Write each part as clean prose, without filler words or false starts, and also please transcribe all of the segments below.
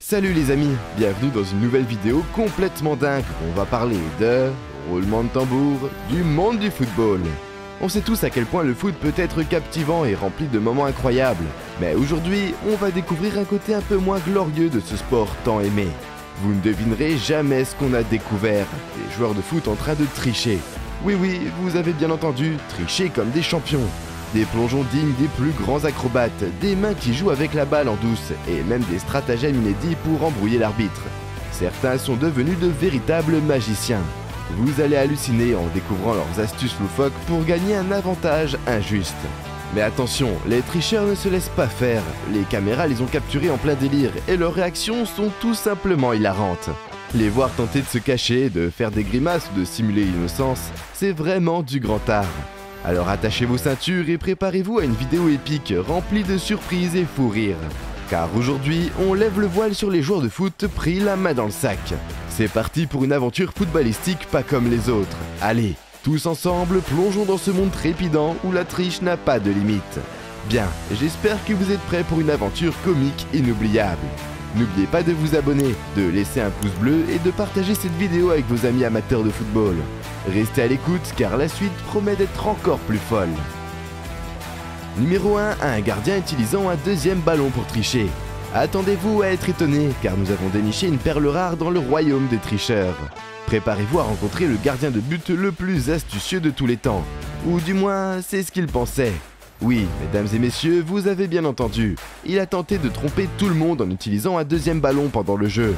Salut les amis, bienvenue dans une nouvelle vidéo complètement dingue. On va parler de roulement de tambour, du monde du football. On sait tous à quel point le foot peut être captivant et rempli de moments incroyables. Mais aujourd'hui, on va découvrir un côté un peu moins glorieux de ce sport tant aimé. Vous ne devinerez jamais ce qu'on a découvert, des joueurs de foot en train de tricher. Oui, vous avez bien entendu, tricher comme des champions. Des plongeons dignes des plus grands acrobates, des mains qui jouent avec la balle en douce, et même des stratagèmes inédits pour embrouiller l'arbitre. Certains sont devenus de véritables magiciens. Vous allez halluciner en découvrant leurs astuces loufoques pour gagner un avantage injuste. Mais attention, les tricheurs ne se laissent pas faire, les caméras les ont capturés en plein délire et leurs réactions sont tout simplement hilarantes. Les voir tenter de se cacher, de faire des grimaces ou de simuler l'innocence, c'est vraiment du grand art. Alors attachez vos ceintures et préparez-vous à une vidéo épique remplie de surprises et fous rires. Car aujourd'hui, on lève le voile sur les joueurs de foot pris la main dans le sac. C'est parti pour une aventure footballistique pas comme les autres. Allez, tous ensemble, plongeons dans ce monde trépidant où la triche n'a pas de limite. Bien, j'espère que vous êtes prêts pour une aventure comique inoubliable. N'oubliez pas de vous abonner, de laisser un pouce bleu et de partager cette vidéo avec vos amis amateurs de football. Restez à l'écoute car la suite promet d'être encore plus folle. Numéro 1, un gardien utilisant un deuxième ballon pour tricher. Attendez-vous à être étonné car nous avons déniché une perle rare dans le royaume des tricheurs. Préparez-vous à rencontrer le gardien de but le plus astucieux de tous les temps. Ou du moins, c'est ce qu'il pensait. Oui, mesdames et messieurs, vous avez bien entendu. Il a tenté de tromper tout le monde en utilisant un deuxième ballon pendant le jeu.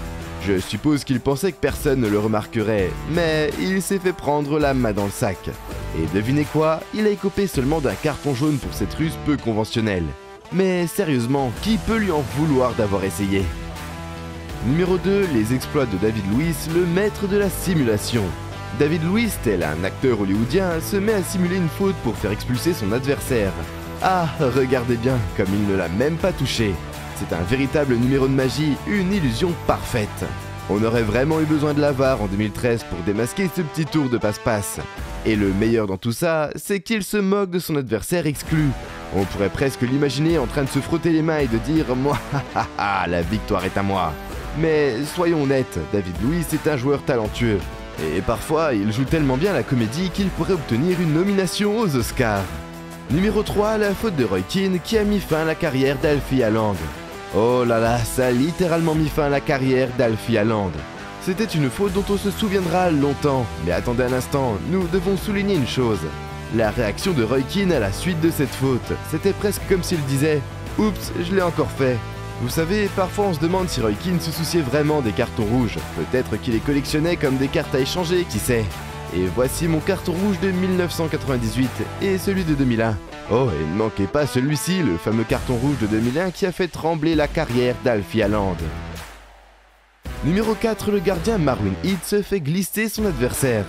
Je suppose qu'il pensait que personne ne le remarquerait, mais il s'est fait prendre la main dans le sac. Et devinez quoi, il a écopé seulement d'un carton jaune pour cette ruse peu conventionnelle. Mais sérieusement, qui peut lui en vouloir d'avoir essayé? Numéro 2, les exploits de David Lewis, le maître de la simulation. David Lewis, tel un acteur hollywoodien, se met à simuler une faute pour faire expulser son adversaire. Ah, regardez bien, comme il ne l'a même pas touché. C'est un véritable numéro de magie, une illusion parfaite. On aurait vraiment eu besoin de la VAR en 2013 pour démasquer ce petit tour de passe-passe. Et le meilleur dans tout ça, c'est qu'il se moque de son adversaire exclu. On pourrait presque l'imaginer en train de se frotter les mains et de dire « Moi, la victoire est à moi ». Mais soyons honnêtes, David Lewis est un joueur talentueux. Et parfois, il joue tellement bien la comédie qu'il pourrait obtenir une nomination aux Oscars. Numéro 3, la faute de Roy Keane qui a mis fin à la carrière d'Alfie Haaland. Oh là là, ça a littéralement mis fin à la carrière d'Alfie Haaland. C'était une faute dont on se souviendra longtemps. Mais attendez un instant, nous devons souligner une chose. La réaction de Roy Keane à la suite de cette faute, c'était presque comme s'il disait « Oups, je l'ai encore fait ». Vous savez, parfois on se demande si Roy Keane se souciait vraiment des cartons rouges. Peut-être qu'il les collectionnait comme des cartes à échanger, qui sait. Et voici mon carton rouge de 1998 et celui de 2001. Oh, et ne manquez pas celui-ci, le fameux carton rouge de 2001 qui a fait trembler la carrière d'Alfie Haaland. Numéro 4, le gardien Marwin Hitz fait glisser son adversaire.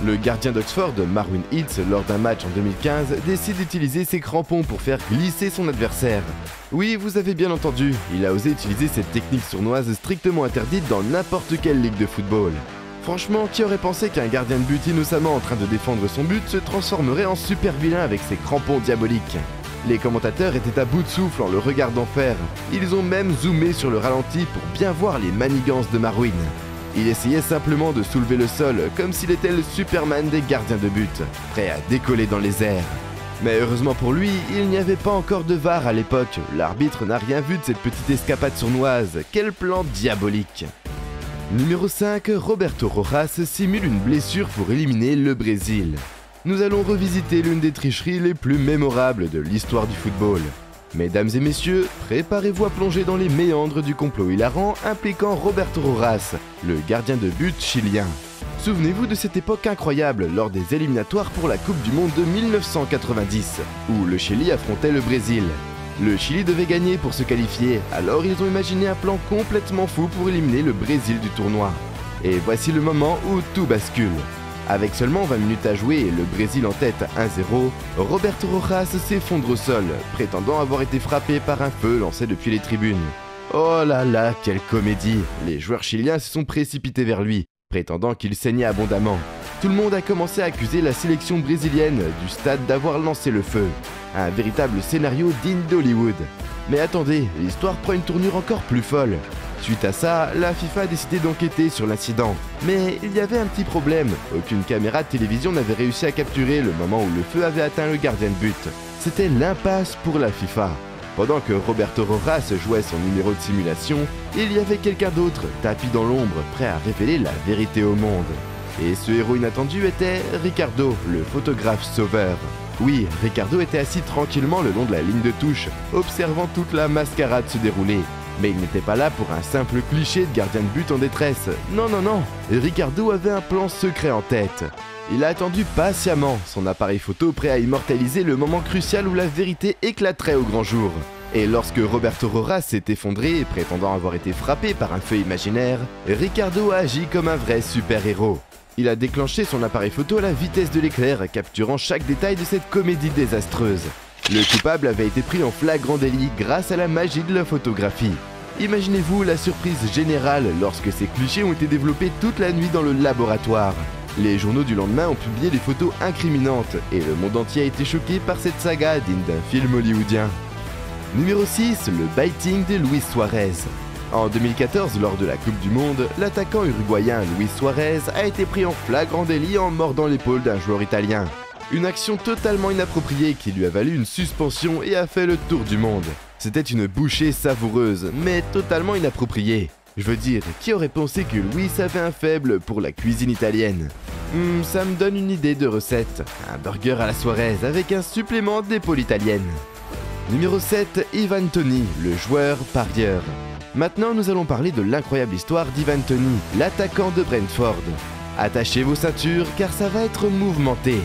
Le gardien d'Oxford, Marwin Hitz, lors d'un match en 2015, décide d'utiliser ses crampons pour faire glisser son adversaire. Oui, vous avez bien entendu, il a osé utiliser cette technique sournoise strictement interdite dans n'importe quelle ligue de football. Franchement, qui aurait pensé qu'un gardien de but innocemment en train de défendre son but se transformerait en super vilain avec ses crampons diaboliques? Les commentateurs étaient à bout de souffle en le regardant faire. Ils ont même zoomé sur le ralenti pour bien voir les manigances de Marwin. Il essayait simplement de soulever le sol, comme s'il était le Superman des gardiens de but, prêt à décoller dans les airs. Mais heureusement pour lui, il n'y avait pas encore de VAR à l'époque, l'arbitre n'a rien vu de cette petite escapade sournoise, quel plan diabolique! Numéro 5, Roberto Rojas simule une blessure pour éliminer le Brésil. Nous allons revisiter l'une des tricheries les plus mémorables de l'histoire du football. Mesdames et messieurs, préparez-vous à plonger dans les méandres du complot hilarant impliquant Roberto Rojas, le gardien de but chilien. Souvenez-vous de cette époque incroyable lors des éliminatoires pour la Coupe du Monde de 1990, où le Chili affrontait le Brésil. Le Chili devait gagner pour se qualifier, alors ils ont imaginé un plan complètement fou pour éliminer le Brésil du tournoi. Et voici le moment où tout bascule. Avec seulement 20 minutes à jouer et le Brésil en tête 1-0, Roberto Rojas s'effondre au sol, prétendant avoir été frappé par un feu lancé depuis les tribunes. Oh là là, quelle comédie! Les joueurs chiliens se sont précipités vers lui, prétendant qu'il saignait abondamment. Tout le monde a commencé à accuser la sélection brésilienne du stade d'avoir lancé le feu. Un véritable scénario digne d'Hollywood. Mais attendez, l'histoire prend une tournure encore plus folle. Suite à ça, la FIFA a décidé d'enquêter sur l'incident. Mais il y avait un petit problème, aucune caméra de télévision n'avait réussi à capturer le moment où le feu avait atteint le gardien de but. C'était l'impasse pour la FIFA. Pendant que Roberto Rojas jouait son numéro de simulation, il y avait quelqu'un d'autre, tapi dans l'ombre, prêt à révéler la vérité au monde. Et ce héros inattendu était Ricardo, le photographe sauveur. Oui, Ricardo était assis tranquillement le long de la ligne de touche, observant toute la mascarade se dérouler. Mais il n'était pas là pour un simple cliché de gardien de but en détresse. Non, non, non, Ricardo avait un plan secret en tête. Il a attendu patiemment son appareil photo prêt à immortaliser le moment crucial où la vérité éclaterait au grand jour. Et lorsque Roberto Rojas s'est effondré, prétendant avoir été frappé par un feu imaginaire, Ricardo a agi comme un vrai super-héros. Il a déclenché son appareil photo à la vitesse de l'éclair, capturant chaque détail de cette comédie désastreuse. Le coupable avait été pris en flagrant délit grâce à la magie de la photographie. Imaginez-vous la surprise générale lorsque ces clichés ont été développés toute la nuit dans le laboratoire. Les journaux du lendemain ont publié des photos incriminantes et le monde entier a été choqué par cette saga digne d'un film hollywoodien. Numéro 6, le biting de Luis Suarez. En 2014, lors de la Coupe du Monde, l'attaquant uruguayen Luis Suarez a été pris en flagrant délit en mordant l'épaule d'un joueur italien. Une action totalement inappropriée qui lui a valu une suspension et a fait le tour du monde. C'était une bouchée savoureuse, mais totalement inappropriée. Je veux dire, qui aurait pensé que Luis avait un faible pour la cuisine italienne? Ça me donne une idée de recette. Un burger à la Suarez avec un supplément d'épaule italienne. Numéro 7, Ivan Toney, le joueur parieur. Maintenant, nous allons parler de l'incroyable histoire d'Ivan Toney, l'attaquant de Brentford. Attachez vos ceintures car ça va être mouvementé.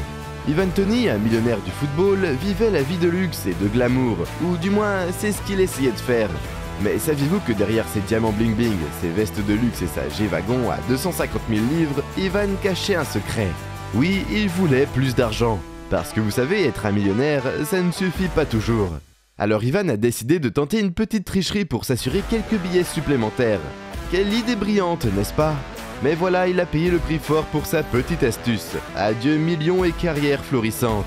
Ivan Toney, un millionnaire du football, vivait la vie de luxe et de glamour, ou du moins c'est ce qu'il essayait de faire. Mais saviez-vous que derrière ses diamants bling bling, ses vestes de luxe et sa G-Wagon à 250 000 livres, Ivan cachait un secret. Oui, il voulait plus d'argent. Parce que vous savez, être un millionnaire, ça ne suffit pas toujours. Alors Ivan a décidé de tenter une petite tricherie pour s'assurer quelques billets supplémentaires. Quelle idée brillante, n'est-ce pas? Mais voilà, il a payé le prix fort pour sa petite astuce. Adieu millions et carrière florissante.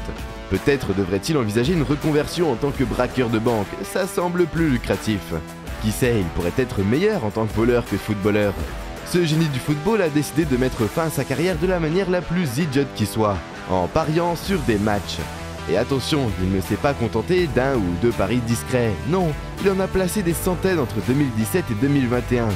Peut-être devrait-il envisager une reconversion en tant que braqueur de banque, ça semble plus lucratif. Qui sait, il pourrait être meilleur en tant que voleur que footballeur. Ce génie du football a décidé de mettre fin à sa carrière de la manière la plus idiote qui soit, en pariant sur des matchs. Et attention, il ne s'est pas contenté d'un ou deux paris discrets, non, il en a placé des centaines entre 2017 et 2021.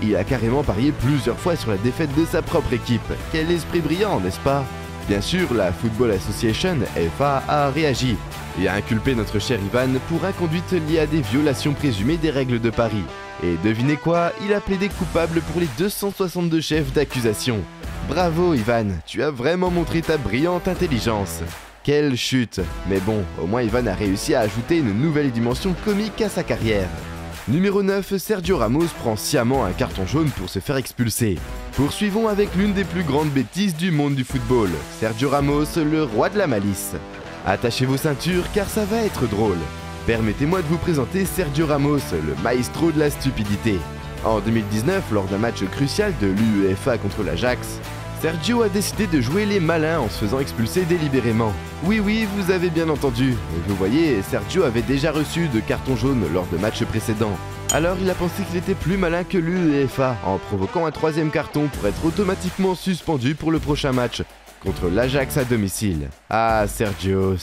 Il a carrément parié plusieurs fois sur la défaite de sa propre équipe. Quel esprit brillant, n'est-ce pas? Bien sûr, la Football Association, FA, a réagi et a inculpé notre cher Ivan pour inconduite liée à des violations présumées des règles de Paris. Et devinez quoi, il a plaidé coupable pour les 262 chefs d'accusation. Bravo Ivan, tu as vraiment montré ta brillante intelligence. Quelle chute! Mais bon, au moins Ivan a réussi à ajouter une nouvelle dimension comique à sa carrière. Numéro 9, Sergio Ramos prend sciemment un carton jaune pour se faire expulser. Poursuivons avec l'une des plus grandes bêtises du monde du football, Sergio Ramos, le roi de la malice. Attachez vos ceintures car ça va être drôle. Permettez-moi de vous présenter Sergio Ramos, le maestro de la stupidité. En 2019, lors d'un match crucial de l'UEFA contre l'Ajax, Sergio a décidé de jouer les malins en se faisant expulser délibérément. Oui, vous avez bien entendu. Vous voyez, Sergio avait déjà reçu de cartons jaunes lors de matchs précédents. Alors il a pensé qu'il était plus malin que l'UEFA en provoquant un troisième carton pour être automatiquement suspendu pour le prochain match contre l'Ajax à domicile. Ah Sergio,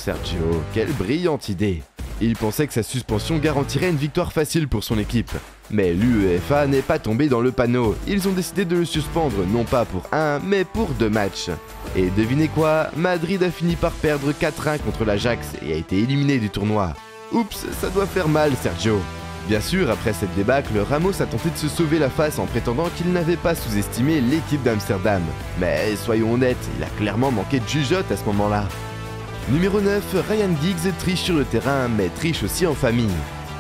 quelle brillante idée! Il pensait que sa suspension garantirait une victoire facile pour son équipe. Mais l'UEFA n'est pas tombé dans le panneau, ils ont décidé de le suspendre non pas pour un, mais pour 2 matchs. Et devinez quoi, Madrid a fini par perdre 4-1 contre l'Ajax et a été éliminé du tournoi. Oups, ça doit faire mal Sergio. Bien sûr, après cette débâcle, Ramos a tenté de se sauver la face en prétendant qu'il n'avait pas sous-estimé l'équipe d'Amsterdam. Mais soyons honnêtes, il a clairement manqué de jugeote à ce moment-là. Numéro 9, Ryan Giggs triche sur le terrain, mais triche aussi en famille.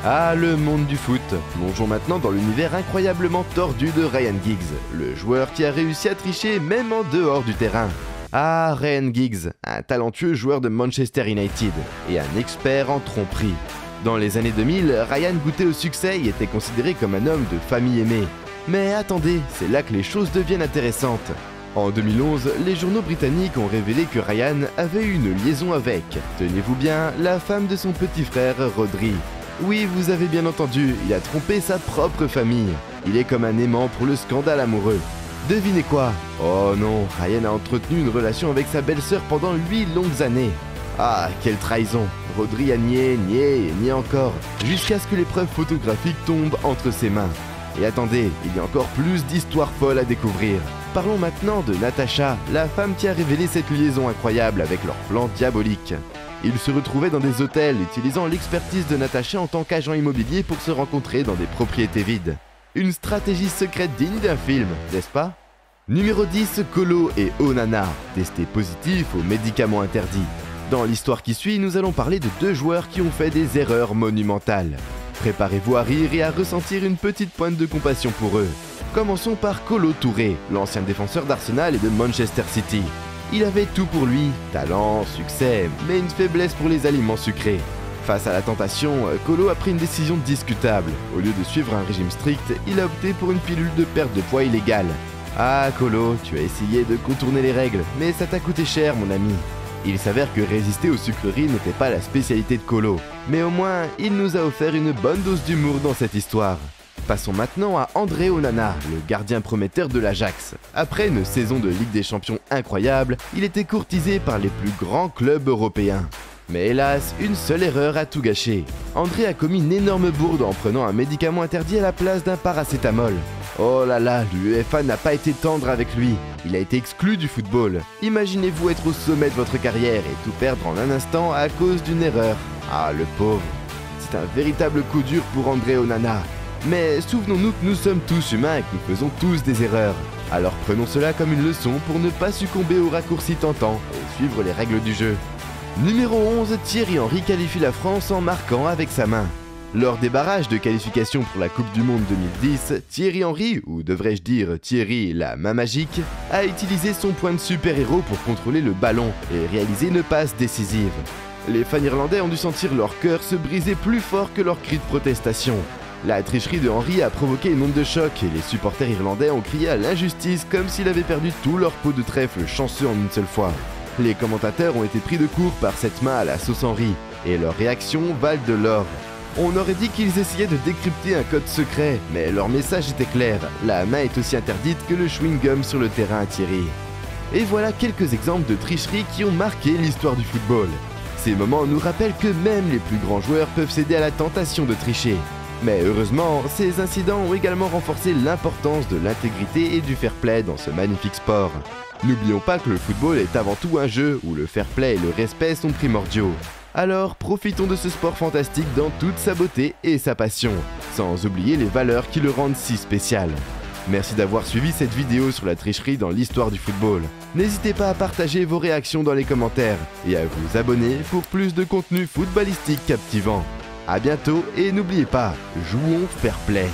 Ah, le monde du foot. Plongeons maintenant dans l'univers incroyablement tordu de Ryan Giggs, le joueur qui a réussi à tricher même en dehors du terrain. Ah, Ryan Giggs, un talentueux joueur de Manchester United et un expert en tromperie. Dans les années 2000, Ryan goûtait au succès et était considéré comme un homme de famille aimée. Mais attendez, c'est là que les choses deviennent intéressantes. En 2011, les journaux britanniques ont révélé que Ryan avait eu une liaison avec, tenez-vous bien, la femme de son petit frère Rodri. Oui, vous avez bien entendu, il a trompé sa propre famille. il est comme un aimant pour le scandale amoureux. Devinez quoi? Oh non, Ryan a entretenu une relation avec sa belle-sœur pendant 8 longues années. Ah, quelle trahison! Rodri a nié et nié encore, jusqu'à ce que les preuves photographiques tombent entre ses mains. Et attendez, il y a encore plus d'histoires folles à découvrir. Parlons maintenant de Natasha, la femme qui a révélé cette liaison incroyable avec leur plan diabolique. Ils se retrouvaient dans des hôtels, utilisant l'expertise de Natasha en tant qu'agent immobilier pour se rencontrer dans des propriétés vides. Une stratégie secrète digne d'un film, n'est-ce pas? Numéro 10, Kolo et Onana, testés positifs aux médicaments interdits. Dans l'histoire qui suit, nous allons parler de 2 joueurs qui ont fait des erreurs monumentales. Préparez-vous à rire et à ressentir une petite pointe de compassion pour eux. Commençons par Kolo Touré, l'ancien défenseur d'Arsenal et de Manchester City. Il avait tout pour lui, talent, succès, mais une faiblesse pour les aliments sucrés. Face à la tentation, Kolo a pris une décision discutable. Au lieu de suivre un régime strict, il a opté pour une pilule de perte de poids illégale. Ah Kolo, tu as essayé de contourner les règles, mais ça t'a coûté cher mon ami. Il s'avère que résister aux sucreries n'était pas la spécialité de Kolo, mais au moins il nous a offert une bonne dose d'humour dans cette histoire. Passons maintenant à André Onana, le gardien prometteur de l'Ajax. Après une saison de Ligue des Champions incroyable, il était courtisé par les plus grands clubs européens. Mais hélas, une seule erreur a tout gâché. André a commis une énorme bourde en prenant un médicament interdit à la place d'un paracétamol. Oh là là, l'UEFA n'a pas été tendre avec lui. Il a été exclu du football. Imaginez-vous être au sommet de votre carrière et tout perdre en un instant à cause d'une erreur. Ah, le pauvre. C'est un véritable coup dur pour André Onana. Mais souvenons-nous que nous sommes tous humains et que nous faisons tous des erreurs. Alors prenons cela comme une leçon pour ne pas succomber aux raccourcis tentants et suivre les règles du jeu. Numéro 11, Thierry Henry qualifie la France en marquant avec sa main. Lors des barrages de qualification pour la Coupe du Monde 2010, Thierry Henry, ou devrais-je dire Thierry la main magique, a utilisé son point de super-héros pour contrôler le ballon et réaliser une passe décisive. Les fans irlandais ont dû sentir leur cœur se briser plus fort que leurs cris de protestation. La tricherie de Henry a provoqué une onde de choc et les supporters irlandais ont crié à l'injustice comme s'il avait perdu tout leur pot de trèfle chanceux en une seule fois. Les commentateurs ont été pris de court par cette main à la sauce Henry, et leurs réactions valent de l'or. On aurait dit qu'ils essayaient de décrypter un code secret, mais leur message était clair, la main est aussi interdite que le chewing-gum sur le terrain à Thierry. Et voilà quelques exemples de tricheries qui ont marqué l'histoire du football. Ces moments nous rappellent que même les plus grands joueurs peuvent céder à la tentation de tricher. Mais heureusement, ces incidents ont également renforcé l'importance de l'intégrité et du fair play dans ce magnifique sport. N'oublions pas que le football est avant tout un jeu où le fair play et le respect sont primordiaux. Alors profitons de ce sport fantastique dans toute sa beauté et sa passion, sans oublier les valeurs qui le rendent si spécial. Merci d'avoir suivi cette vidéo sur la tricherie dans l'histoire du football. N'hésitez pas à partager vos réactions dans les commentaires et à vous abonner pour plus de contenu footballistique captivant. A bientôt et n'oubliez pas, jouons fair play.